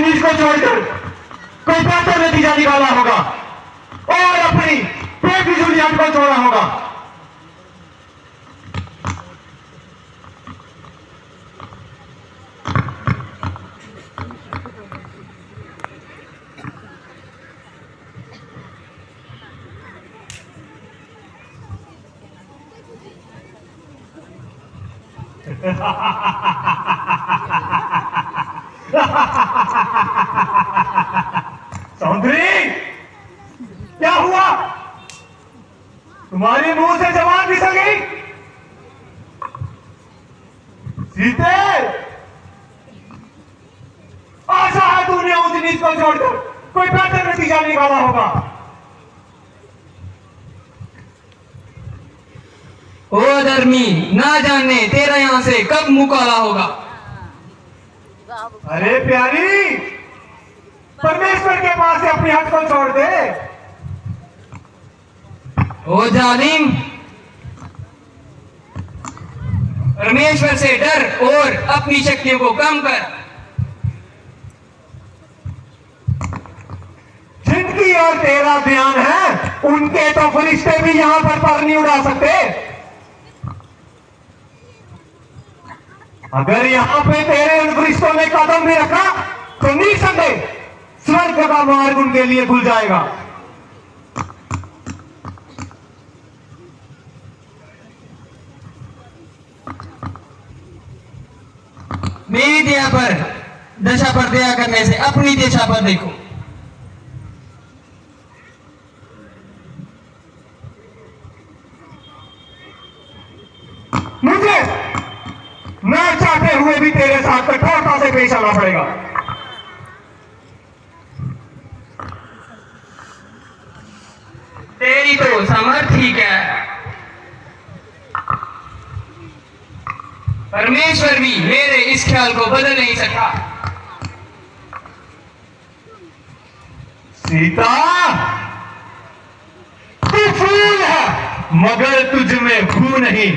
चीज को छोड़कर कोई बेहतर नतीजा निकाला होगा और अपनी बेफिजूल हट को छोड़ा होगा। सौंदरी, क्या हुआ? तुम्हारे मुंह से जबान फिसल गई? सीते, आशा है तूने उस नीच को छोड़कर कोई बेहतर नतीजा निकाला होगा। ओ धर्मी, ना जाने तेरा यहाँ से कब मुकाला होगा। अरे प्यारी, परमेश्वर के पास से अपनी हट को छोड़ दे। ओ जालिम, परमेश्वर से डर और अपनी शक्तियों को कम कर। जिनकी और तेरा ध्यान है, उनके तो फरिश्ते भी यहां पर पर नहीं उड़ा सकते। अगर यहां पे तेरे उन फरिश्तों ने कदम भी रखा तो निसंदेह स्वर्ग का मार्ग उनके लिए खुल जाएगा। मेरी दया पर दशा पर दया करने से अपनी दिशा पर देखो। मुझे न चाहते हुए भी तेरे साथ कठोरता से पेश आना पड़ेगा। तेरी तो समर्थ ही क्या है, परमेश्वर भी मेरे इस ख्याल को बदल नहीं सका। सीता, तू फूल है मगर तुझ में खू नहीं।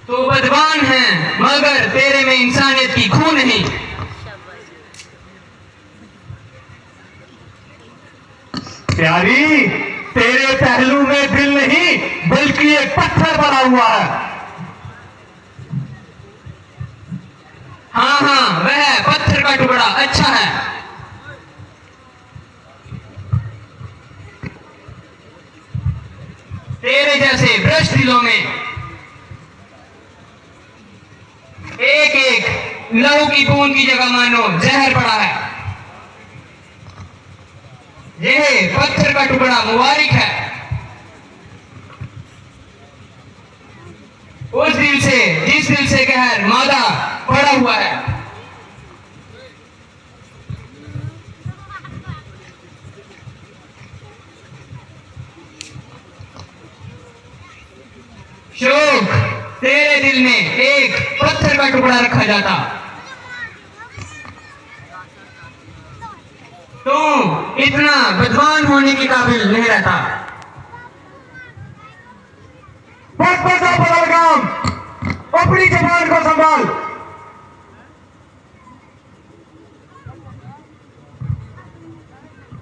तू बदवान है मगर तेरे में इंसानियत की खू नहीं। प्यारी, तेरे पहलू में दिल नहीं बल्कि एक पत्थर पड़ा हुआ है। हाँ हाँ, वह पत्थर का टुकड़ा अच्छा है। तेरे जैसे भ्रष्ट दिलों में एक एक लहू की बूंद की जगह मानो जहर पड़ा है। यह पत्थर का टुकड़ा मुबारक है उस दिल से जिस दिल से कहर मादा पड़ा हुआ है। शोक, तेरे दिल में एक पत्थर का टुकड़ा रखा जाता तो इतना बदवान होने के काबिल नहीं रहता। बस बस बदल काम, अपनी जबान को संभाल।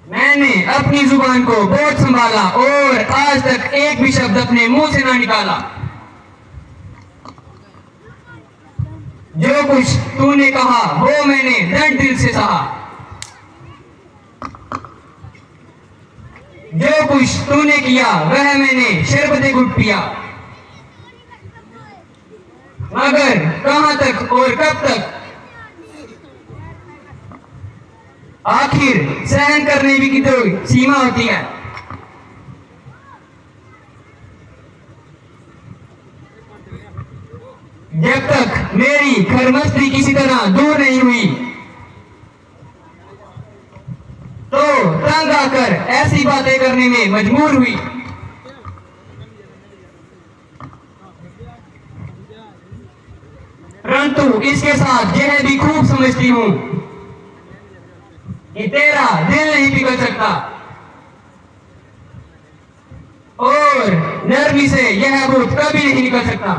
मैंने अपनी जुबान को बहुत संभाला और आज तक एक भी शब्द अपने मुंह से ना निकाला। जो कुछ तूने कहा वो मैंने दृढ़ दिल से सहा। जो कुछ तूने किया वह मैंने शरबते घुट पिया। मगर कहां तक और कब तक, आखिर सहन करने की तो सीमा होती है। जब तक मेरी खरमस्ती किसी तरह दूर नहीं हुई तो तंग आकर ऐसी बातें करने में मजबूर हुई। परंतु इसके साथ यह भी खूब समझती हूं कि तेरा दिल नहीं पिघल सकता और नरमी से यह भूत कभी नहीं निकल सकता।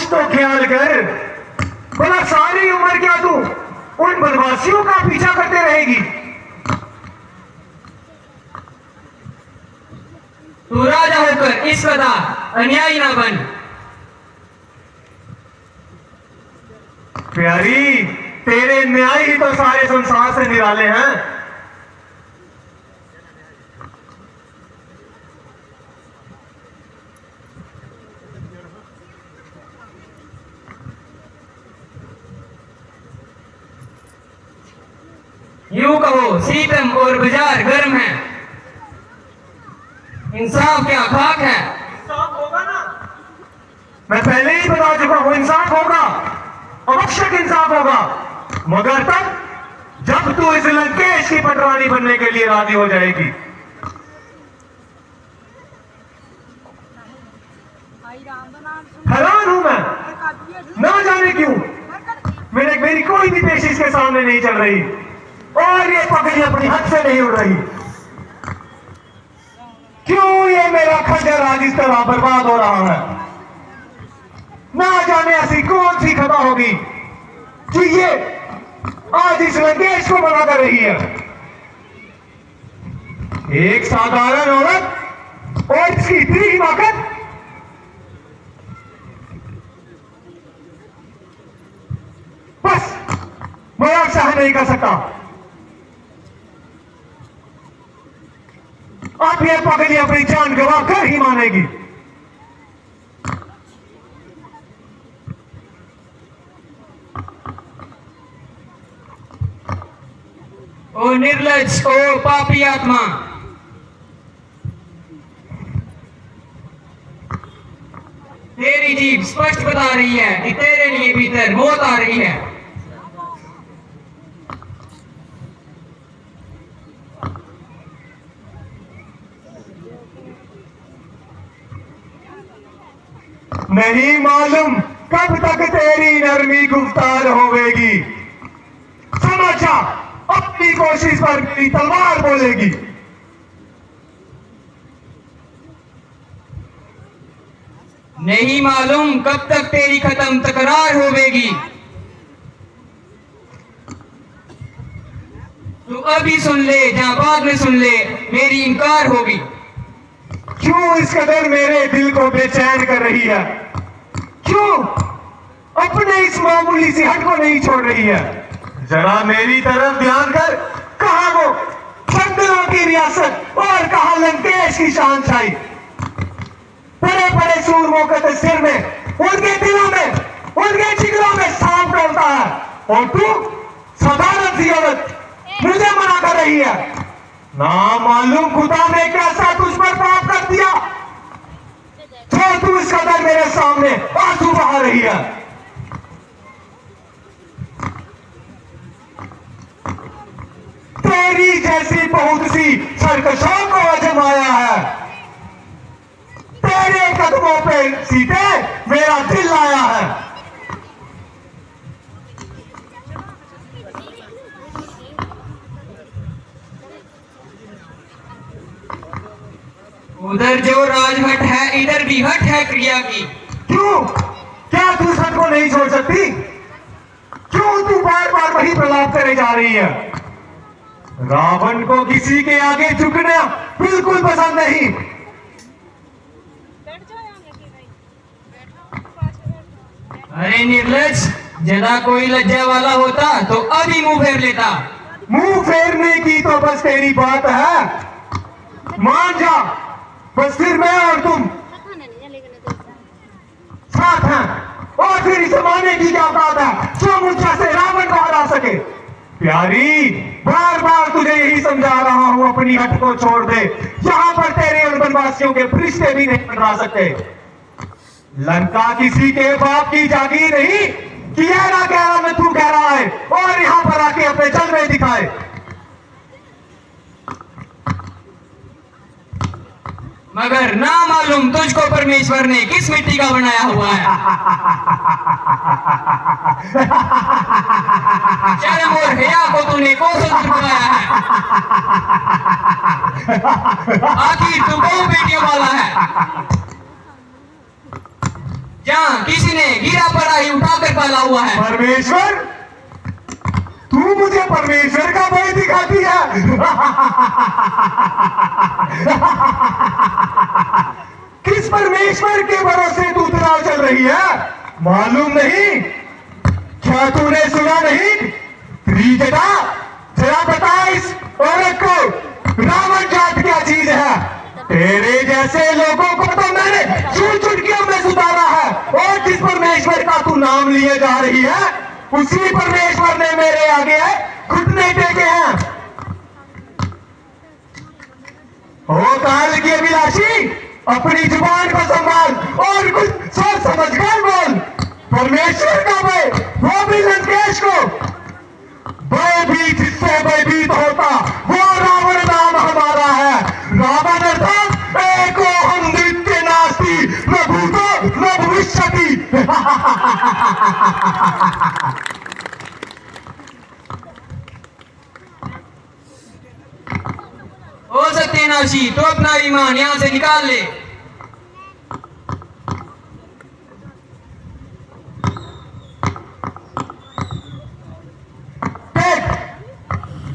तो ख्याल कर, भला सारी उम्र क्या तू उन बनवासियों का पीछा करते रहेगी? तू राजा होकर इस कदर अन्यायी ना बन। प्यारी, तेरे न्याय ही तो सारे संसार से निराले हैं। यूं कहो सीतम और बाजार गर्म है, इंसाफ क्या खाक है। इंसाफ होगा ना? मैं पहले ही बता चुका हूं, इंसाफ होगा, आवश्यक इंसाफ होगा, मगर तब जब तू इस लंकेश की पटरानी बनने के लिए राजी हो जाएगी। हैरान हूं मैं, ना जाने क्यों मेरी कोई भी पेशी इसके सामने नहीं चल रही और ये पगड़ी अपनी हद से नहीं उड़ रही। क्यों ये मेरा खंजर आज इस तरह बर्बाद हो रहा है? ना जाने ऐसी कौन सी खता होगी कि ये आज इस लंकेश को बना कर रही है। एक साधारण औरत और इसकी इतनी हिमाकत। बस मैं अब सह नहीं कर सकता। अब ये पगली अपनी जान गवा कर ही मानेगी। ओ निर्लज, ओ पापी आत्मा, तेरी जीभ स्पष्ट बता रही है कि तेरे लिए भीतर मौत आ रही है। नहीं मालूम कब तक तेरी नरमी गुफ्तार होवेगी। समझ जा, अपनी कोशिश पर मेरी तलवार बोलेगी। नहीं मालूम कब तक तेरी खत्म तकरार होवेगी। तू अभी सुन ले या बाद में सुन ले, मेरी इनकार होगी। क्यों इस कदर मेरे दिल को बेचैन कर रही है? क्यों अपने इस मामूली सी हट को नहीं छोड़ रही है? जरा मेरी तरफ ध्यान कर। कहा वो बंदरों की रियासत और कहा लंकेश की शानशाही। बड़े बड़े सूरमों के तस्वीर में, उनके दिलों में, उनके जिगरों में सांप डलता है और तू साधारण सी औरत मुझे मना कर रही है। ना मालूम खुदा ने कैसा तुझ पर पाप कर दिया जो तू इस कदर मेरे सामने आंसू बहा रही है। तेरी जैसी बहुत सी सरकशों को आजमाया है, तेरे कदमों पे सीधे मेरा दिल आया है। उधर जो राजहट है, इधर भी हट है क्रिया की। क्यों? क्या तू सबको नहीं छोड़ सकती? क्यों तू बार बार वही प्रलाप करे जा रही है? रावण को किसी के आगे झुकना बिल्कुल पसंद नहीं। अरे निर्लज, जरा कोई लज्जा वाला होता तो अभी मुंह फेर लेता। मुंह फेरने की तो बस तेरी बात है, मान जा। बस फिर मैं और तुम साथ हैं और फिर इस जमाने की क्या बात है जो मुझे से रावण को हरा सके। प्यारी, बार बार तुझे यही समझा रहा हूं, अपनी हट को छोड़ दे। यहां पर तेरे उन वनवासियों के फरिश्ते भी नहीं बना सकते। लंका किसी के बाप की जागीर नहीं कि यह ना कह रहा मैं तू कह रहा है और यहां पर आके अपने जलवे दिखाए। मगर ना मालूम तुझको परमेश्वर ने किस मिट्टी का बनाया हुआ है। शर्म और हया को तूने कोसों झुकाया है। आखिर तू बहु बेटियों वाला है। जहाँ किसी ने गिरा ही उठाकर पाला हुआ है। परमेश्वर? तू मुझे परमेश्वर का भय दिखाती है? किस परमेश्वर के भरोसे तू चुनाव चल रही है? मालूम नहीं? क्या तूने सुना नहीं? त्रिजटा, जरा बता इस औरत को रावण जात क्या चीज है? तेरे जैसे लोगों को तो मैंने चुन चुटकियों में सुधारा है, और जिस परमेश्वर का तू नाम लिए जा रही है, उसी परमेश्वर ने मेरे आगे घुटने टेके हैं। ओ काल की अभिलाषी, अपनी जुबान को संभाल और कुछ सोच समझ कर बोल। परमेश्वर का भय, वो भी लंकेश को। भयभीत जिससे भयभीत होता, वो रावण नाम हमारा है। रावण अर्थात एको हम नित्य नास्ति, न भूतो न भविष्यति। ओ सत्यनाशी, तो अपना ईमान यहाँ से निकाल ले।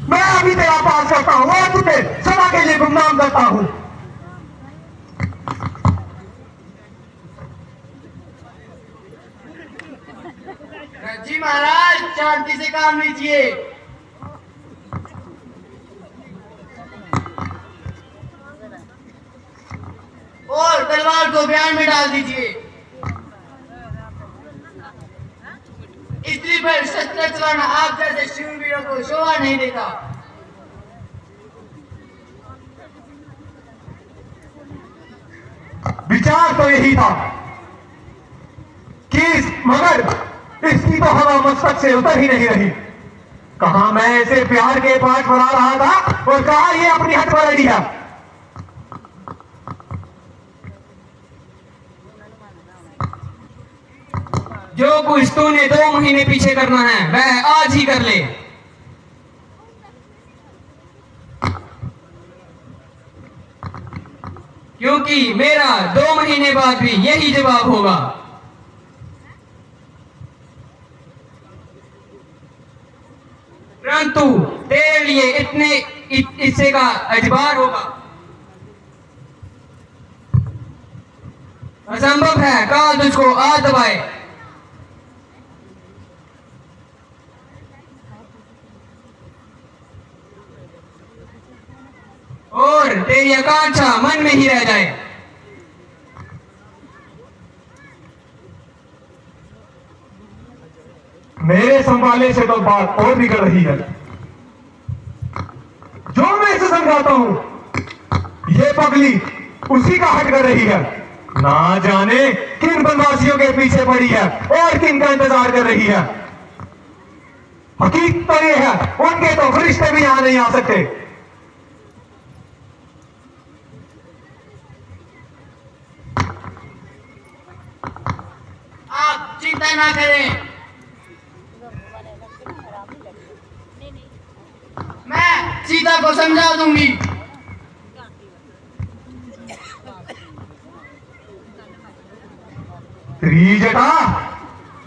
मैं अभी तेरा पास करता हूँ और तुझे सदा के लिए गुमनाम करता हूँ। जी महाराज, शांति से काम लीजिए। और तलवार को बयान में डाल दीजिए। स्त्री पर शस्त्र चलाना आप जैसे शूरवीरों को शोभा नहीं देता। विचार तो यही था कि मगर इसकी तो हवा मस्तक से उतर ही नहीं रही। कहा मैं ऐसे प्यार के पाठ बढ़ा रहा था और कहा ये अपनी हट पर अड़ी है। जो कुछ तूने 2 महीने पीछे करना है वह आज ही कर ले। क्योंकि मेरा 2 महीने बाद भी यही जवाब होगा। परंतु तेरे लिए इतने हिस्से का अजबार होगा। असंभव है काल तुझको आ दबाए। और तेरी आकांक्षा मन में ही रह जाए। मेरे संभाले से तो बात और बिगड़ रही है। जो मैं इसे समझाता हूं ये पगली उसी का हट कर रही है। ना जाने किन बनवासियों के पीछे पड़ी है और किन का इंतजार कर रही है। हकीकत तो ये है उनके तो फरिश्ते भी यहां नहीं आ सकते। आप चिंता ना करें, मैं सीता को समझा दूंगी। त्रिजटा,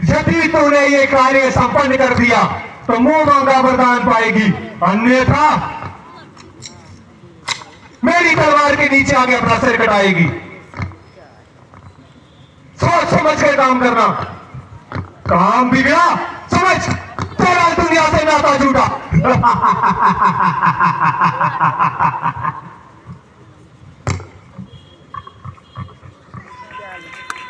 यदि तूने ये कार्य संपन्न कर दिया तो मुंह मांगा वरदान पाएगी, अन्यथा मेरी तलवार के नीचे आके अपना सिर कटाएगी। सोच समझ कर काम करना। काम बिगड़ा समझ तेरा दुनिया से नाता जुटा।